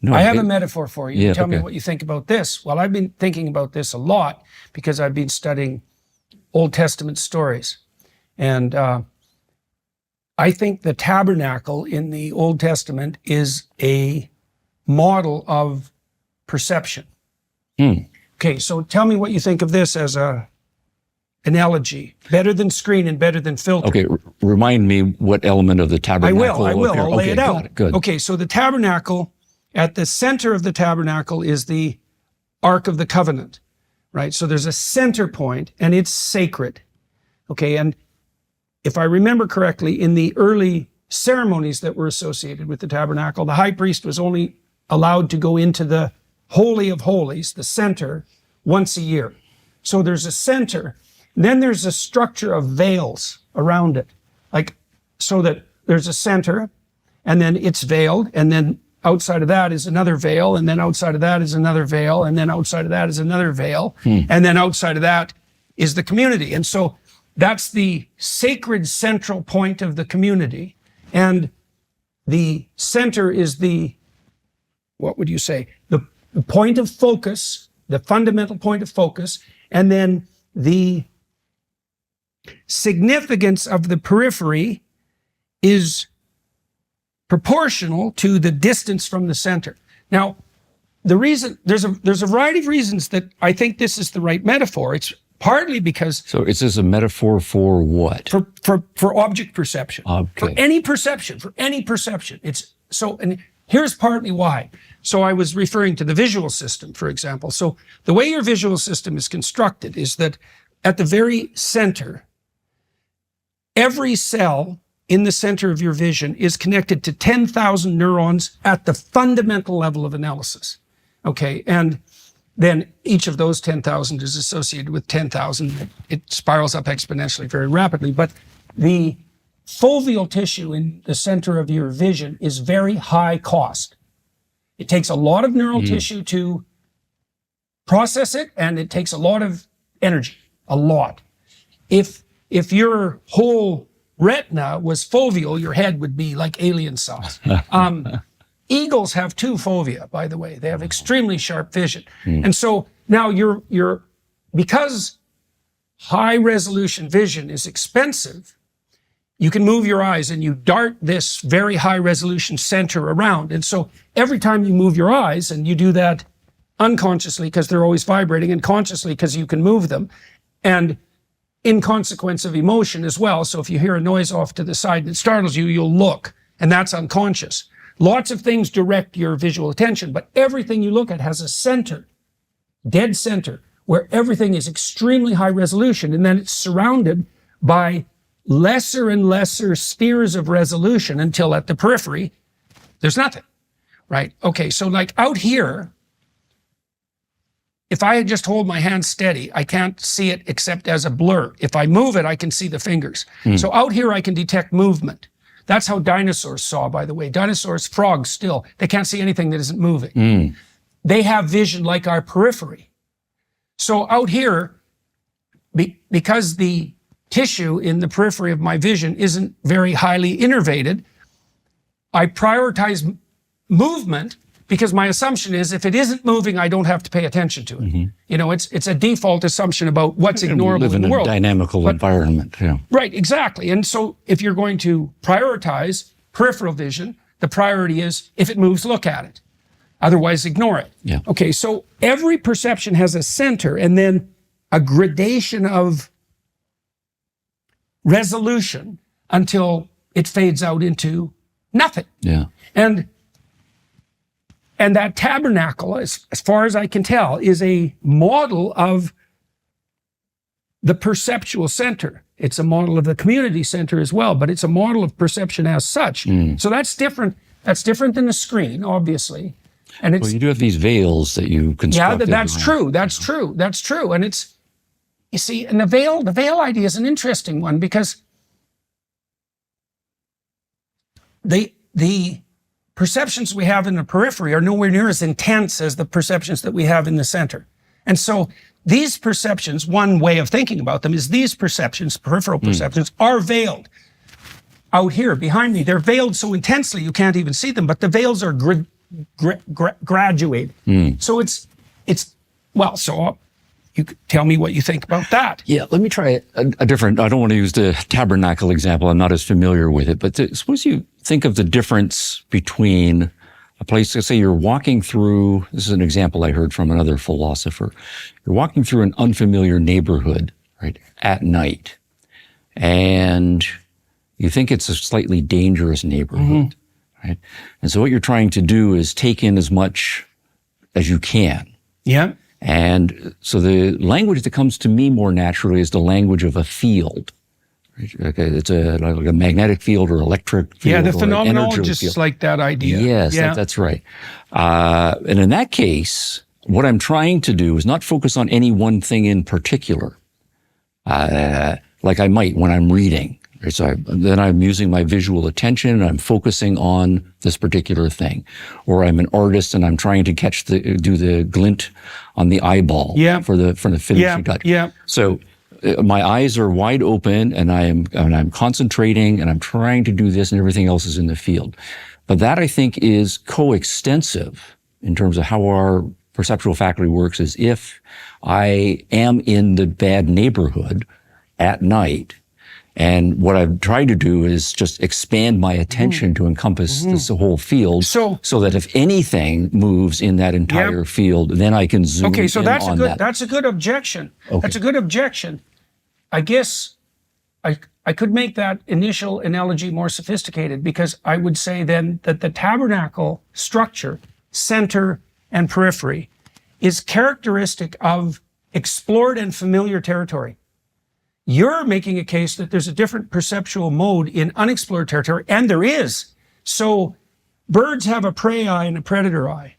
No, I have a metaphor for you. Yeah, Tell me okay. what you think about this. Well, I've been thinking about this a lot because I've been studying Old Testament stories. And I think the tabernacle in the Old Testament is a model of perception. Okay, so tell me what you think of this as a analogy. Better than screen and better than filter. Okay, remind me what element of the tabernacle. I will. appear- I'll lay okay, it out. got it, good. Okay, so the tabernacle, at the center of the tabernacle is the Ark of the Covenant, right? So there's a center point and it's sacred. Okay, and if I remember correctly, in the early ceremonies that were associated with the tabernacle, the high priest was only allowed to go into the Holy of Holies, the center, once a year. So there's a center. Then there's a structure of veils around it, like so that there's a center, and then it's veiled, and then outside of that is another veil, and then outside of that is another veil, and then outside of that is another veil, and then outside of that is the community. And so that's the sacred central point of the community, and the center is the, what would you say, the point of focus, the fundamental point of focus, and then the significance of the periphery is proportional to the distance from the center. Now, the reason, there's a variety of reasons that I think this is the right metaphor. It's partly because So is this a metaphor for what? for object perception. Okay. For any perception. It's so, and here's partly why. So I was referring to the visual system, for example. So the way your visual system is constructed is that at the very center, every cell in the center of your vision is connected to 10,000 neurons at the fundamental level of analysis. Okay, and then each of those 10,000 is associated with 10,000. It spirals up exponentially very rapidly. But the foveal tissue in the center of your vision is very high cost. It takes a lot of neural tissue to process it, and it takes a lot of energy, a lot. If your whole retina was foveal, your head would be like alien size. Eagles have two fovea, by the way. They have extremely sharp vision. And so now you're because high resolution vision is expensive, you can move your eyes and you dart this very high resolution center around. And so every time you move your eyes, and you do that unconsciously because they're always vibrating, and consciously because you can move them, and in consequence of emotion as well. So if you hear a noise off to the side and it startles you, you'll look, and that's unconscious. Lots of things direct your visual attention, but everything you look at has a center, dead center, where everything is extremely high resolution, and then it's surrounded by lesser and lesser spheres of resolution until at the periphery, there's nothing, right? Okay, so like out here, if I just hold my hand steady, I can't see it except as a blur. If I move it, I can see the fingers. So out here, I can detect movement. That's how dinosaurs saw, by the way. Dinosaurs, frogs still, they can't see anything that isn't moving. They have vision like our periphery. So out here, because the tissue in the periphery of my vision isn't very highly innervated, I prioritize movement because my assumption is if it isn't moving, I don't have to pay attention to it. You know, it's a default assumption about what's ignorable live in the in a world. dynamical environment. Yeah. Right, exactly. And so if you're going to prioritize peripheral vision, the priority is if it moves, look at it. Otherwise, ignore it. Yeah. Okay, so every perception has a center and then a gradation of resolution until it fades out into nothing. Yeah. And that tabernacle, as far as I can tell, is a model of the perceptual center. It's a model of the community center as well, but it's a model of perception as such. So that's different. That's different than a screen, obviously. And it's, Well, you do have these veils that you yeah, constructed. that's around. true. That's true. That's true. And it's, you see, and the veil idea is an interesting one because the perceptions we have in the periphery are nowhere near as intense as the perceptions that we have in the center. And so these perceptions, one way of thinking about them is these perceptions, peripheral perceptions, are veiled. Out here behind me, they're veiled so intensely you can't even see them, but the veils are graduate. So so you could tell me what you think about that. Yeah, let me try a different, I don't want to use the Tabernacle example. I'm not as familiar with it, but suppose you think of the difference between a place, let's say you're walking through, this is an example I heard from another philosopher. You're walking through an unfamiliar neighborhood, right, at night, and you think it's a slightly dangerous neighborhood, right? And so what you're trying to do is take in as much as you can. Yeah. And so the language that comes to me more naturally is the language of a field. Okay, it's like a magnetic field or electric field. Yeah, the or phenomenologists like that idea. Yes, that's right. And in that case, what I'm trying to do is not focus on any one thing in particular, like I might when I'm reading. So then I'm using my visual attention and I'm focusing on this particular thing. Or I'm an artist and I'm trying to do the glint on the eyeball for the finishing touch. Yeah. So my eyes are wide open and I'm concentrating and I'm trying to do this and everything else is in the field. But that I think is coextensive in terms of how our perceptual faculty works, is if I am in the bad neighborhood at night, and what I've tried to do is just expand my attention to encompass this whole field, so that if anything moves in that entire field, then I can zoom in on that. That's a good objection. Okay. That's a good objection. I guess I could make that initial analogy more sophisticated, because I would say then that the tabernacle structure, center and periphery, is characteristic of explored and familiar territory. You're making a case that there's a different perceptual mode in unexplored territory, and there is. So birds have a prey eye and a predator eye.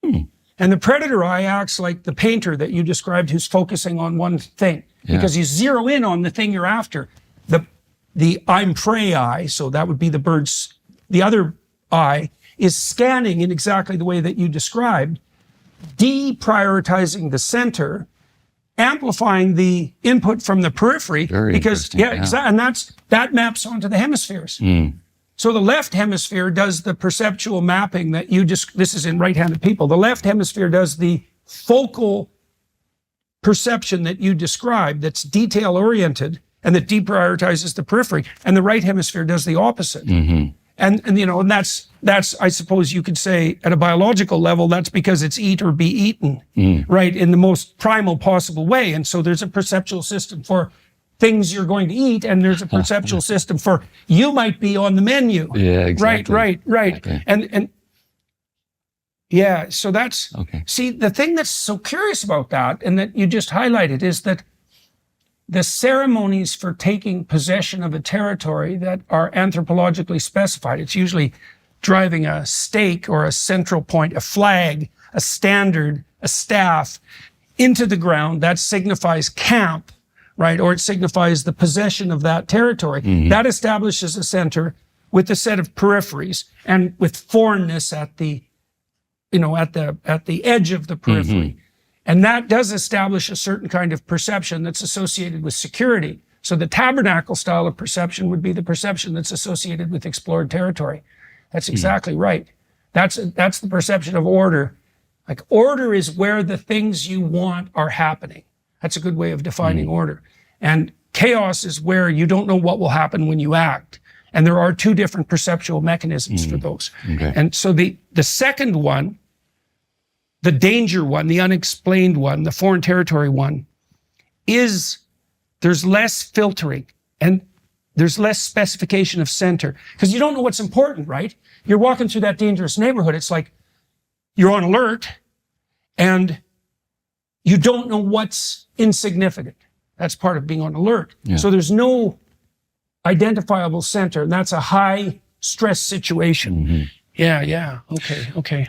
And the predator eye acts like the painter that you described who's focusing on one thing, because you zero in on the thing you're after. The I'm prey eye, so that would be the bird's, the other eye, is scanning in exactly the way that you described, deprioritizing the center, amplifying the input from the periphery. Exactly, and that maps onto the hemispheres. So the left hemisphere does the perceptual mapping that this is in right-handed people. The left hemisphere does the focal perception that you described, that's detail-oriented and that deprioritizes the periphery, and the right hemisphere does the opposite. And that's I suppose you could say at a biological level, that's because it's eat or be eaten, right, in the most primal possible way. And so there's a perceptual system for things you're going to eat, and there's a perceptual system for you might be on the menu. Yeah, exactly. Right. Exactly. And yeah, so that's, see, the thing that's so curious about that, and that you just highlighted, is that the ceremonies for taking possession of a territory that are anthropologically specified, it's usually driving a stake or a central point, a flag, a standard, a staff into the ground, that signifies camp, right? Or it signifies the possession of that territory. That establishes a center with a set of peripheries and with foreignness at the edge of the periphery. And that does establish a certain kind of perception that's associated with security. So the tabernacle style of perception would be the perception that's associated with explored territory. That's exactly right. That's the perception of order. Like, order is where the things you want are happening. That's a good way of defining order. And chaos is where you don't know what will happen when you act. And there are two different perceptual mechanisms for those. And so the second one, the danger one, the unexplained one, the foreign territory one, is there's less filtering and there's less specification of center, because you don't know what's important, right? You're walking through that dangerous neighborhood. It's like you're on alert and you don't know what's insignificant. That's part of being on alert. So there's no identifiable center, and that's a high stress situation. Okay.